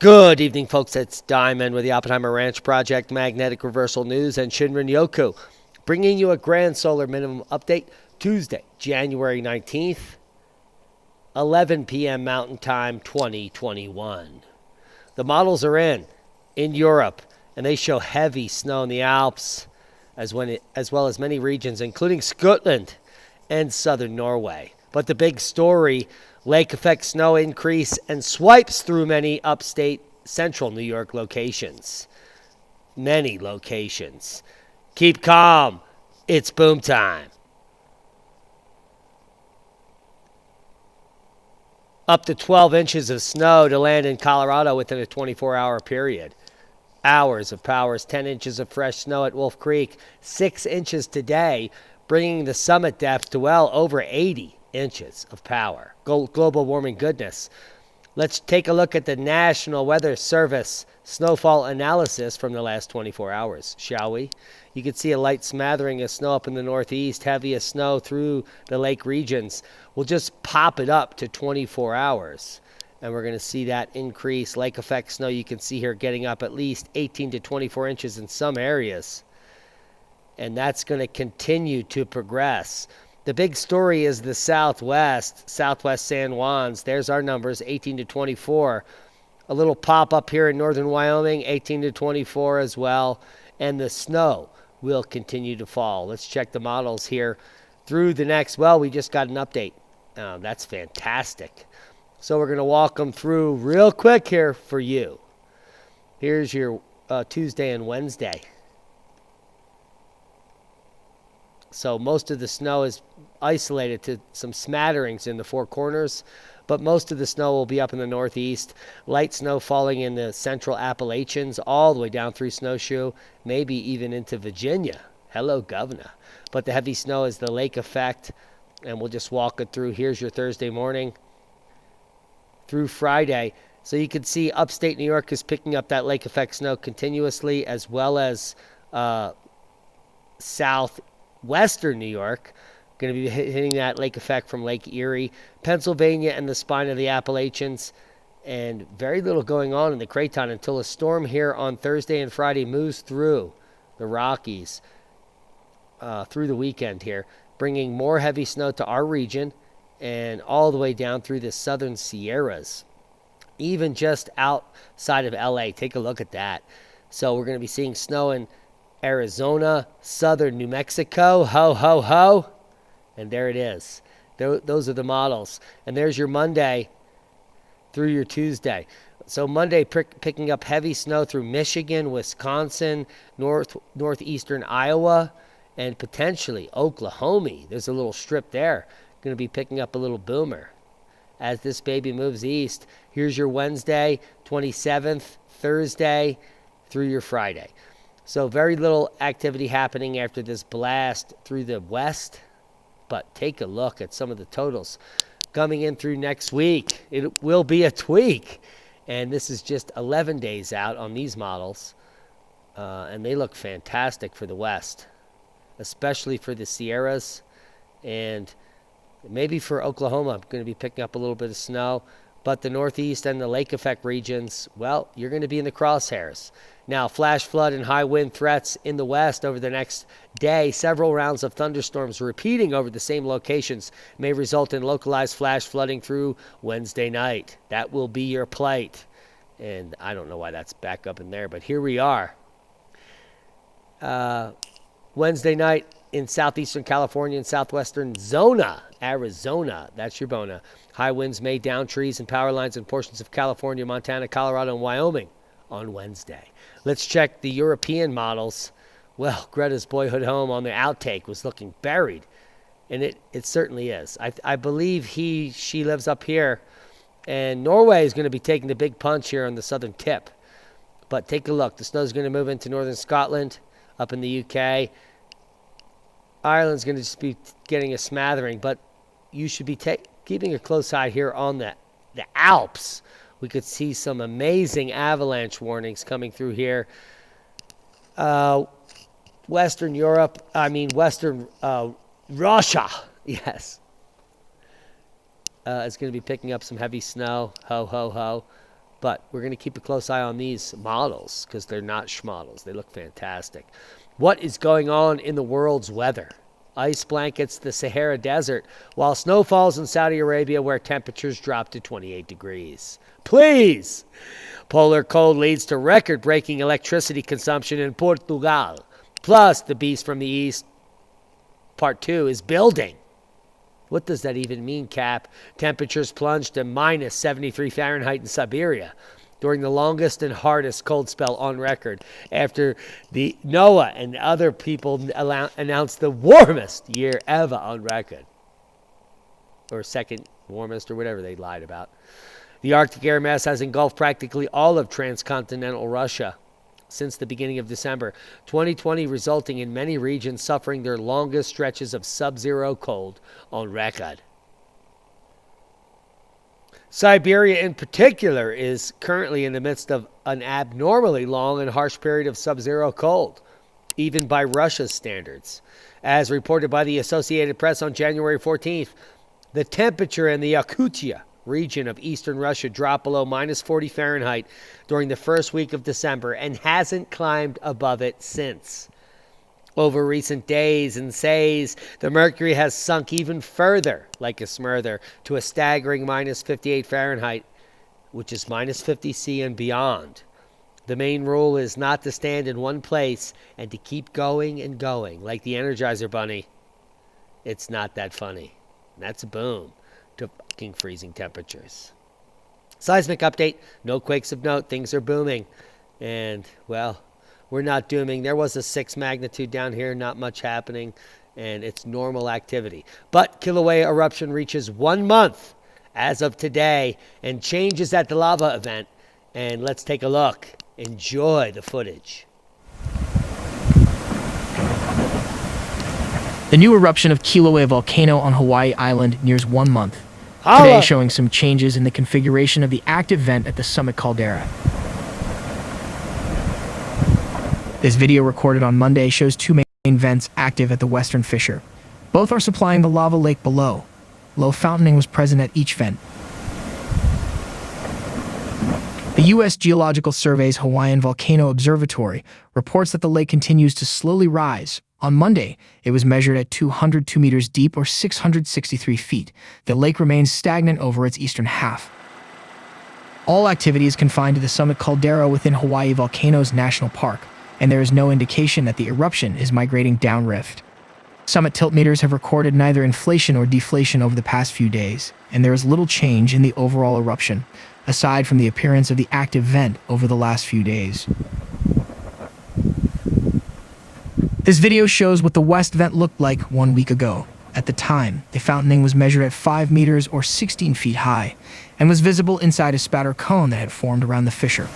Good evening, folks. It's Diamond with the Oppenheimer Ranch Project, Magnetic Reversal News, and Shinrin Yoku, bringing you a grand solar minimum update Tuesday, January 19th, 11 p.m. Mountain Time, 2021. The models are in Europe, and they show heavy snow in the Alps, as well as many regions, including Scotland and southern Norway. But the big story, lake effect snow increase and swipes through many upstate central New York locations. Many locations. Keep calm. It's boom time. Up to 12 inches of snow to land in Colorado within a 24-hour period. Hours of powers, 10 inches of fresh snow at Wolf Creek, 6 inches today, bringing the summit depth to well over 80 inches of power. Global warming goodness. Let's take a look at the National Weather Service snowfall analysis from the last 24 hours, shall we? You can see a light smattering of snow up in the northeast, heaviest snow through the lake regions. We'll just pop it up to 24 hours, and we're going to see that increase. Lake effect snow you can see here getting up at least 18 to 24 inches in some areas, and that's going to continue to progress. The big story is the southwest San Juans. There's our numbers, 18 to 24. A little pop up here in northern Wyoming, 18 to 24 as well. And the snow will continue to fall. Let's check the models here through the next. Well, we just got an update. That's fantastic. So we're going to walk them through real quick here for you. Here's your Tuesday and Wednesday. So most of the snow is isolated to some smatterings in the four corners, but most of the snow will be up in the northeast. Light snow falling in the central Appalachians all the way down through Snowshoe, maybe even into Virginia. Hello, Governor. But the heavy snow is the lake effect, and we'll just walk it through. Here's your Thursday morning through Friday. So you can see upstate New York is picking up that lake effect snow continuously, as well as southwestern New York, going to be hitting that lake effect from Lake Erie, Pennsylvania, and the spine of the Appalachians, and very little going on in the Craton until a storm here on Thursday and Friday moves through the Rockies through the weekend here, bringing more heavy snow to our region and all the way down through the southern Sierras, even just outside of LA. Take a look at that. So we're going to be seeing snow in Arizona, southern New Mexico, ho, ho, ho. And there it is. Those are the models. And there's your Monday through your Tuesday. So Monday picking up heavy snow through Michigan, Wisconsin, northeastern Iowa, and potentially Oklahoma. There's a little strip there. Going to be picking up a little boomer as this baby moves east. Here's your Wednesday, 27th, Thursday through your Friday. So very little activity happening after this blast through the west. But take a look at some of the totals coming in through next week. It will be a tweak. And this is just 11 days out on these models. And they look fantastic for the west, especially for the Sierras. And maybe for Oklahoma, I'm going to be picking up a little bit of snow. But the northeast and the lake effect regions, well, you're going to be in the crosshairs. Now, flash flood and high wind threats in the west over the next day. Several rounds of thunderstorms repeating over the same locations may result in localized flash flooding through Wednesday night. That will be your plight. And I don't know why that's back up in there, but here we are. Wednesday night in southeastern California and southwestern Zona, Arizona. That's your Bona. High winds may down trees and power lines in portions of California, Montana, Colorado, and Wyoming on Wednesday. Let's check the European models. Well, Greta's boyhood home on the outtake was looking buried, and it certainly is. I believe she lives up here, and Norway is going to be taking the big punch here on the southern tip. But take a look. The snow's going to move into northern Scotland, up in the UK. Ireland's going to just be getting a smattering, but you should be keeping a close eye here on the Alps. We could see some amazing avalanche warnings coming through here. Western Russia, yes. Is going to be picking up some heavy snow. Ho, ho, ho. But we're going to keep a close eye on these models because they're not schmodels. They look fantastic. What is going on in the world's weather? Ice blankets the Sahara Desert, while snow falls in Saudi Arabia where temperatures drop to 28 degrees. Please! Polar cold leads to record-breaking electricity consumption in Portugal. Plus, the beast from the east, part 2, is building. What does that even mean, Cap? Temperatures plunged to minus 73 Fahrenheit in Siberia during the longest and hardest cold spell on record after the NOAA and other people announced the warmest year ever on record. Or second warmest, or whatever they lied about. The Arctic air mass has engulfed practically all of transcontinental Russia since the beginning of December 2020, resulting in many regions suffering their longest stretches of sub-zero cold on record. Siberia in particular is currently in the midst of an abnormally long and harsh period of sub-zero cold, even by Russia's standards. As reported by the Associated Press on January 14th, the temperature in the Yakutia region of eastern Russia dropped below minus 40 Fahrenheit during the first week of December and hasn't climbed above it since. Over recent days and says, the mercury has sunk even further, like a smurther, to a staggering minus 58 Fahrenheit, which is minus 50 C and beyond. The main rule is not to stand in one place and to keep going and going, like the Energizer Bunny. It's not that funny. And that's a boom to fucking freezing temperatures. Seismic update. No quakes of note. Things are booming. And, well, we're not dooming. There was a 6 magnitude down here. Not much happening. And it's normal activity. But Kilauea eruption reaches 1 month as of today and changes at the lava event. And let's take a look. Enjoy the footage. The new eruption of Kilauea volcano on Hawaii Island nears 1 month. Today showing some changes in the configuration of the active vent at the summit caldera. This video recorded on Monday shows 2 main vents active at the western fissure. Both are supplying the lava lake below. Low fountaining was present at each vent. The U.S. Geological Survey's Hawaiian Volcano Observatory reports that the lake continues to slowly rise. On Monday, it was measured at 202 meters deep or 663 feet. The lake remains stagnant over its eastern half. All activity is confined to the summit caldera within Hawaii Volcanoes National Park, and there is no indication that the eruption is migrating downrift. Summit tilt meters have recorded neither inflation or deflation over the past few days, and there is little change in the overall eruption, aside from the appearance of the active vent over the last few days. This video shows what the west vent looked like 1 week ago. At the time, the fountaining was measured at 5 meters or 16 feet high, and was visible inside a spatter cone that had formed around the fissure.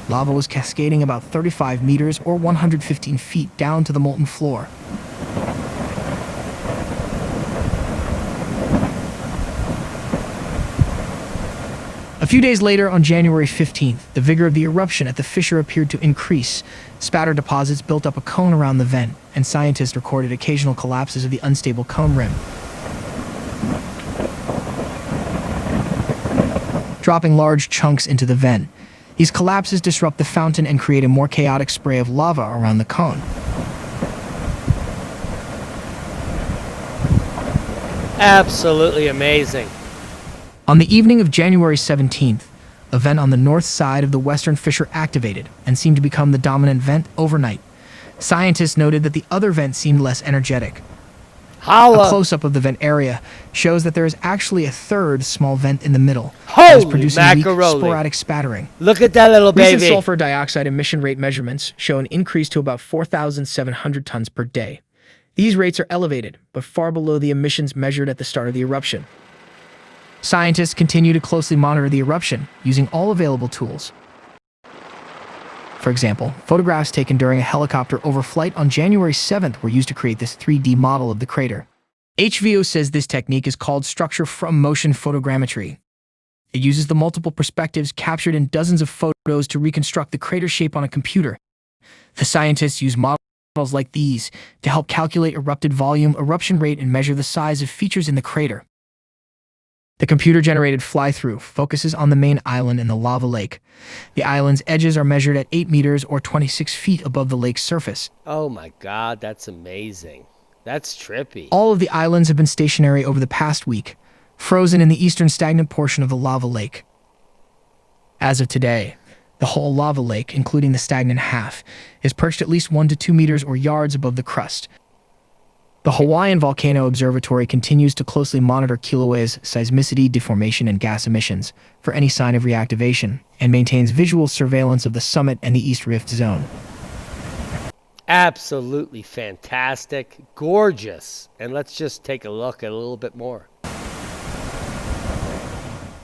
Lava was cascading about 35 meters or 115 feet down to the molten floor. A few days later, on January 15th, the vigor of the eruption at the fissure appeared to increase. Spatter deposits built up a cone around the vent, and scientists recorded occasional collapses of the unstable cone rim, dropping large chunks into the vent. These collapses disrupt the fountain and create a more chaotic spray of lava around the cone. Absolutely amazing. On the evening of January 17th, a vent on the north side of the western fissure activated and seemed to become the dominant vent overnight. Scientists noted that the other vent seemed less energetic. Holla. A close-up of the vent area shows that there is actually a third small vent in the middle Holy that is producing weak, macaroni. sporadic spattering. Look at that little baby. Recent sulfur dioxide emission rate measurements show an increase to about 4,700 tons per day. These rates are elevated, but far below the emissions measured at the start of the eruption. Scientists continue to closely monitor the eruption using all available tools. For example, photographs taken during a helicopter overflight on January 7th were used to create this 3D model of the crater. HVO says this technique is called structure from motion photogrammetry. It uses the multiple perspectives captured in dozens of photos to reconstruct the crater shape on a computer. The scientists use models like these to help calculate erupted volume, eruption rate, and measure the size of features in the crater. The computer-generated fly-through focuses on the main island and the lava lake. The island's edges are measured at 8 meters or 26 feet above the lake's surface. Oh my God, that's amazing. That's trippy. All of the islands have been stationary over the past week, frozen in the eastern stagnant portion of the lava lake. As of today, the whole lava lake, including the stagnant half, is perched at least 1 to 2 meters or yards above the crust. The Hawaiian Volcano Observatory continues to closely monitor Kilauea's seismicity, deformation, and gas emissions for any sign of reactivation, and maintains visual surveillance of the summit and the East Rift zone. Absolutely fantastic, gorgeous. And let's just take a look at a little bit more.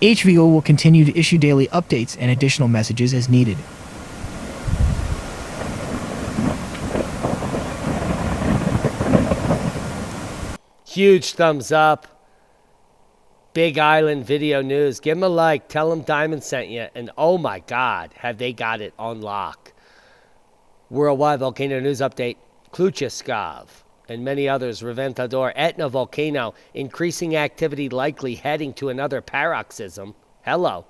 HVO will continue to issue daily updates and additional messages as needed. Huge thumbs up. Big Island Video News. Give them a like. Tell them Diamond sent you. And oh my God, have they got it on lock. Worldwide Volcano News Update. Kluchaskov and many others. Reventador. Etna Volcano. Increasing activity likely heading to another paroxysm. Hello.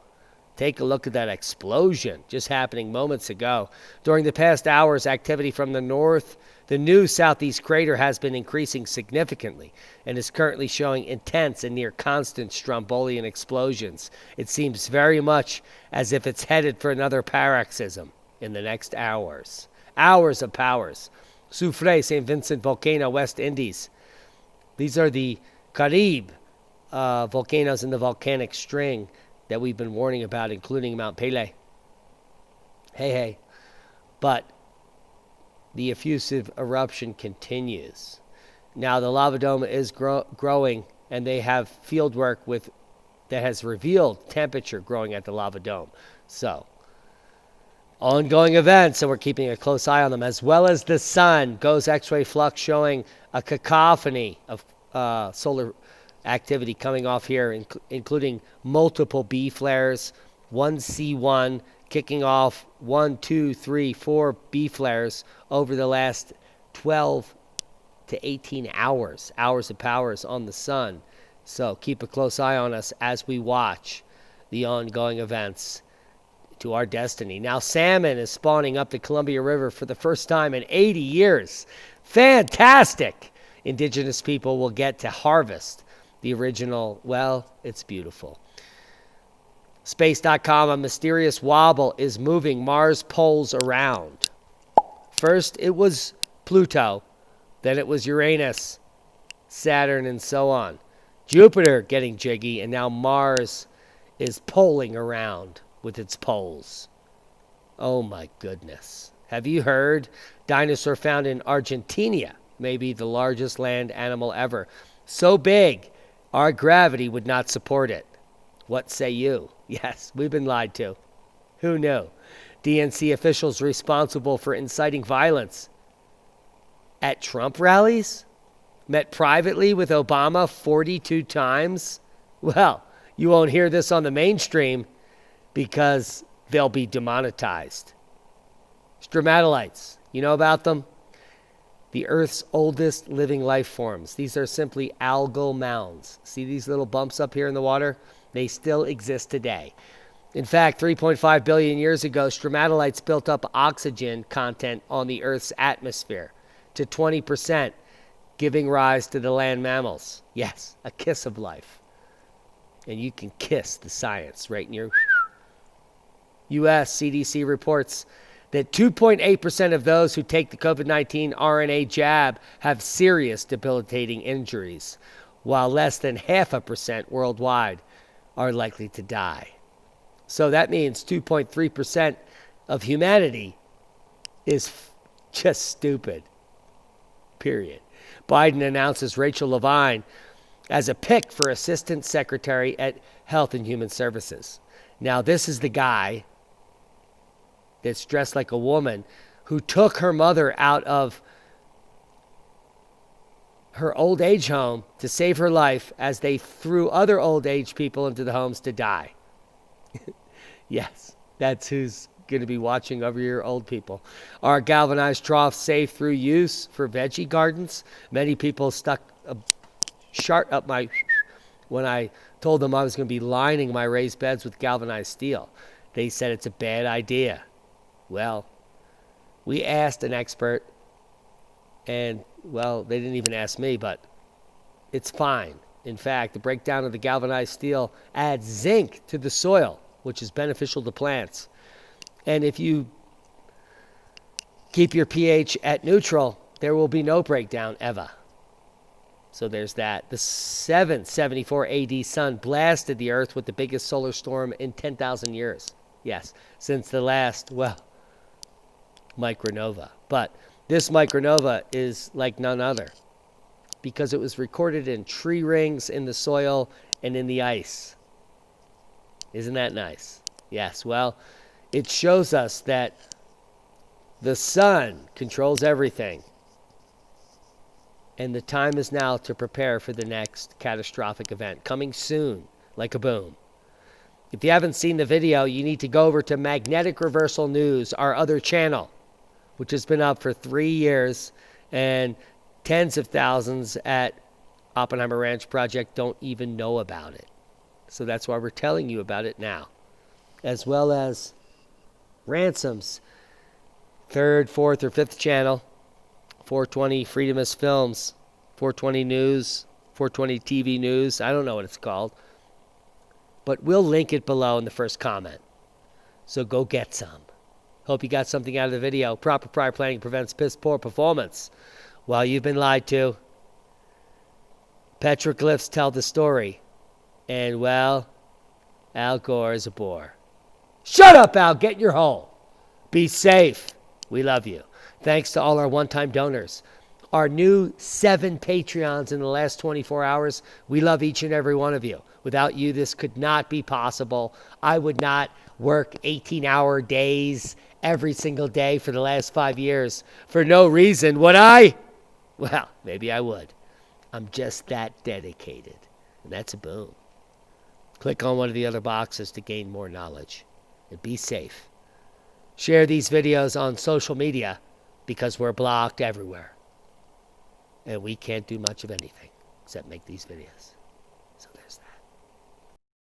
Take a look at that explosion just happening moments ago. During the past hours, activity from the north, the new southeast crater has been increasing significantly and is currently showing intense and near constant strombolian explosions. It seems very much as if it's headed for another paroxysm in the next hours. Hours of powers. Soufrière, St. Vincent Volcano, West Indies. These are the Carib volcanoes in the volcanic string that we've been warning about, including Mount Pelée. Hey. But the effusive eruption continues. Now, the lava dome is growing, and they have field work that has revealed temperature growing at the lava dome. So, ongoing events, so we're keeping a close eye on them, as well as the sun. Goes X-ray flux showing a cacophony of solar activity coming off here, including multiple B flares, one C1 kicking off 1, 2, 3, 4 B flares over the last 12 to 18 hours of powers on the sun. So keep a close eye on us as we watch the ongoing events to our destiny. Now, salmon is spawning up the Columbia River for the first time in 80 years. Fantastic! Indigenous people will get to harvest the original. Well, it's beautiful. Space.com, a mysterious wobble is moving Mars poles around. First, it was Pluto. Then it was Uranus, Saturn, and so on. Jupiter getting jiggy, and now Mars is poling around with its poles. Oh my goodness. Have you heard? Dinosaur found in Argentina may be the largest land animal ever. So big, our gravity would not support it. What say you? Yes, we've been lied to. Who knew? DNC officials responsible for inciting violence at Trump rallies met privately with Obama 42 times. Well, you won't hear this on the mainstream because they'll be demonetized. Stromatolites, you know about them? The Earth's oldest living life forms. These are simply algal mounds. See these little bumps up here in the water? They still exist today. In fact, 3.5 billion years ago, stromatolites built up oxygen content on the Earth's atmosphere to 20%, giving rise to the land mammals. Yes, a kiss of life. And you can kiss the science right in your... U.S. CDC reports that 2.8% of those who take the COVID-19 RNA jab have serious debilitating injuries, while less than 0.5% worldwide are likely to die. So that means 2.3% of humanity is just stupid. Period. Biden announces Rachel Levine as a pick for Assistant Secretary at Health and Human Services. Now, this is the guy that's dressed like a woman who took her mother out of her old age home to save her life as they threw other old age people into the homes to die. Yes, that's who's going to be watching over your old people. Are galvanized troughs safe through use for veggie gardens? Many people stuck a chart up my when I told them I was going to be lining my raised beds with galvanized steel. They said it's a bad idea. Well, we asked an expert, and, well, they didn't even ask me, but it's fine. In fact, the breakdown of the galvanized steel adds zinc to the soil, which is beneficial to plants. And if you keep your pH at neutral, there will be no breakdown ever. So there's that. The 774 AD sun blasted the Earth with the biggest solar storm in 10,000 years. Yes, since the last, well, micronova. But this micronova is like none other because it was recorded in tree rings, in the soil, and in the ice. Isn't that nice? Yes, well, it shows us that the sun controls everything. And the time is now to prepare for the next catastrophic event, coming soon, like a boom. If you haven't seen the video, you need to go over to Magnetic Reversal News, our other channel, which has been up for 3 years, and tens of thousands at Oppenheimer Ranch Project don't even know about it. So that's why we're telling you about it now. As well as Ransom's 3rd, 4th, or 5th channel, 420 Freedomist Films, 420 News, 420 TV News. I don't know what it's called. But we'll link it below in the first comment. So go get some. Hope you got something out of the video. Proper prior planning prevents piss poor performance. Well, you've been lied to. Petroglyphs tell the story. And, well, Al Gore is a bore. Shut up, Al. Get in your hole. Be safe. We love you. Thanks to all our one-time donors. Our new 7 Patreons in the last 24 hours. We love each and every one of you. Without you, this could not be possible. I would not work 18-hour days every single day for the last 5 years for no reason, would I? Well, maybe I would. I'm just that dedicated. And that's a boom. Click on one of the other boxes to gain more knowledge. And be safe. Share these videos on social media because we're blocked everywhere. And we can't do much of anything except make these videos.